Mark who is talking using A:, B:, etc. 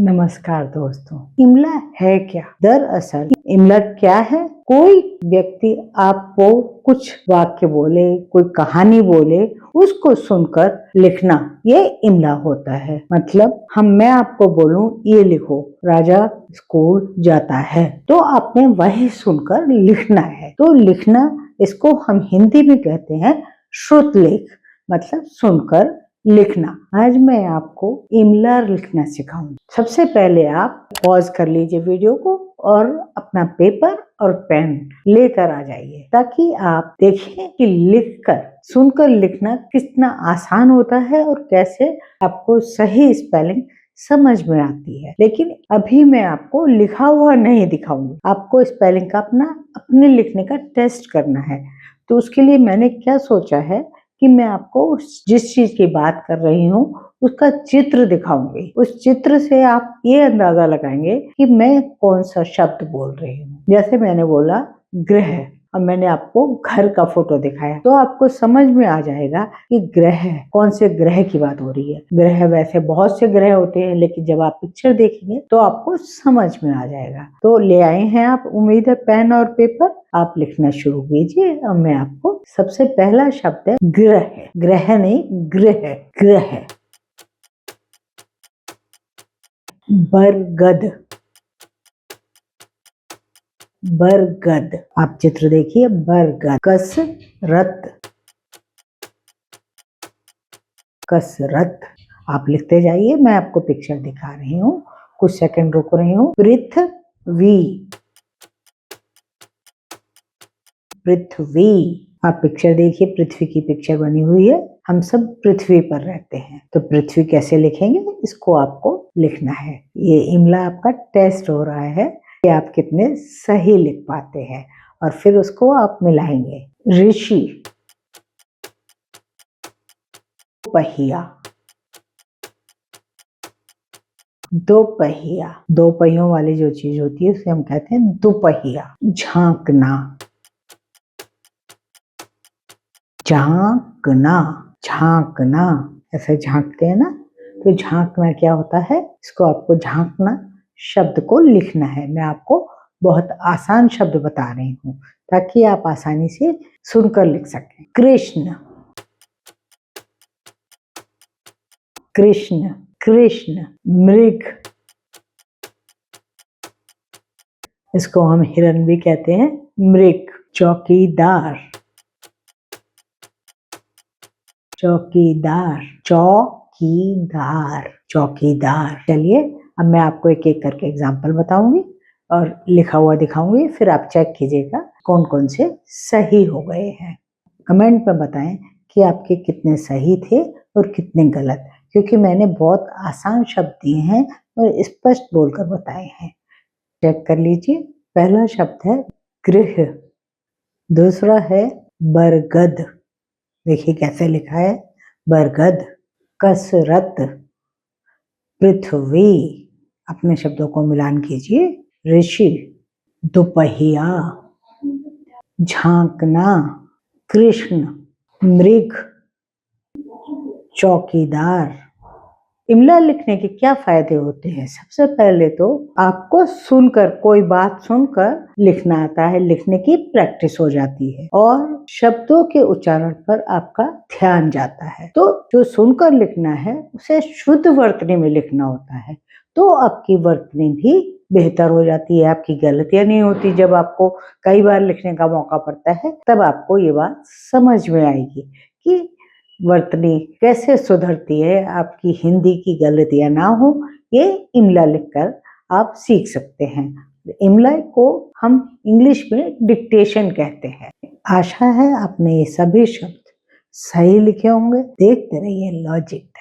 A: नमस्कार दोस्तों। इमला है क्या? दरअसल इमला क्या है? कोई व्यक्ति आपको कुछ वाक्य बोले, कोई कहानी बोले, उसको सुनकर लिखना, ये इमला होता है। मतलब मैं आपको बोलूं ये लिखो, राजा स्कूल जाता है, तो आपने वही सुनकर लिखना है। तो लिखना, इसको हम हिंदी में कहते हैं श्रुतलेख, मतलब सुनकर लिखना। आज मैं आपको इमला लिखना सिखाऊंगी। सबसे पहले आप पॉज कर लीजिए वीडियो को और अपना पेपर और पेन लेकर आ जाइए, ताकि आप देखें कि लिखकर सुनकर लिखना कितना आसान होता है और कैसे आपको सही स्पेलिंग समझ में आती है। लेकिन अभी मैं आपको लिखा हुआ नहीं दिखाऊंगी, आपको स्पेलिंग का अपने लिखने का टेस्ट करना है। तो उसके लिए मैंने क्या सोचा है कि मैं आपको जिस चीज की बात कर रही हूँ उसका चित्र दिखाऊंगी। उस चित्र से आप ये अंदाजा लगाएंगे कि मैं कौन सा शब्द बोल रही हूँ। जैसे मैंने बोला ग्रह, अब मैंने आपको घर का फोटो दिखाया, तो आपको समझ में आ जाएगा कि ग्रह, कौन से ग्रह की बात हो रही है। ग्रह वैसे बहुत से ग्रह होते हैं, लेकिन जब आप पिक्चर देखेंगे तो आपको समझ में आ जाएगा। तो ले आए हैं आप, उम्मीद है, पेन और पेपर। आप लिखना शुरू कीजिए। अब मैं आपको सबसे पहला शब्द है ग्रह, ग्रह नहीं ग्रह, ग्रह। बरगद, बरगद। आप चित्र देखिए, बरगद। कसरत, कसरत। आप लिखते जाइए, मैं आपको पिक्चर दिखा रही हूँ, कुछ सेकंड रुक रही हूँ। पृथ्वी, पृथ्वी। आप पिक्चर देखिए, पृथ्वी की पिक्चर बनी हुई है। हम सब पृथ्वी पर रहते हैं, तो पृथ्वी कैसे लिखेंगे, इसको आपको लिखना है। ये इमला आपका टेस्ट हो रहा है कि आप कितने सही लिख पाते हैं, और फिर उसको आप मिलाएंगे। ऋषि, पहिया, दो पहिया। दो पहियों वाली जो चीज होती है उसे हम कहते हैं दुपहिया। झांकना, झांकना, झांकना। ऐसे झांकते हैं ना, तो झांकना क्या होता है, इसको आपको झांकना शब्द को लिखना है। मैं आपको बहुत आसान शब्द बता रही हूँ ताकि आप आसानी से सुनकर लिख सकें। कृष्ण, कृष्ण, कृष्ण। मृग, इसको हम हिरण भी कहते हैं, मृग। चौकीदार, चौकीदार, चौकीदार, चौकीदार। चलिए, अब मैं आपको एक एक करके एग्जाम्पल बताऊंगी और लिखा हुआ दिखाऊंगी, फिर आप चेक कीजिएगा कौन कौन से सही हो गए हैं। कमेंट में बताएं कि आपके कितने सही थे और कितने गलत, क्योंकि मैंने बहुत आसान शब्द दिए हैं और स्पष्ट बोलकर बताए हैं। चेक कर लीजिए। पहला शब्द है गृह, दूसरा है बरगद, देखिए कैसे लिखा है, बरगद। कसरत, पृथ्वी, अपने शब्दों को मिलान कीजिए। ऋषि, दुपहिया, झांकना, कृष्ण, मृग, चौकीदार। इमला लिखने के क्या फायदे होते हैं? सबसे पहले तो आपको सुनकर, कोई बात सुनकर लिखना आता है, लिखने की प्रैक्टिस हो जाती है और शब्दों के उच्चारण पर आपका ध्यान जाता है। तो जो सुनकर लिखना है उसे शुद्ध वर्तनी में लिखना होता है, तो आपकी वर्तनी भी बेहतर हो जाती है, आपकी गलतियां नहीं होती। जब आपको कई बार लिखने का मौका पड़ता है तब आपको ये बात समझ में आएगी कि वर्तनी कैसे सुधरती है, आपकी हिंदी की गलतियां ना हो, ये इमला लिखकर आप सीख सकते हैं। इमला को हम इंग्लिश में डिक्टेशन कहते हैं। आशा है आपने ये सभी शब्द सही लिखे होंगे। देखते रहिए लॉजिक।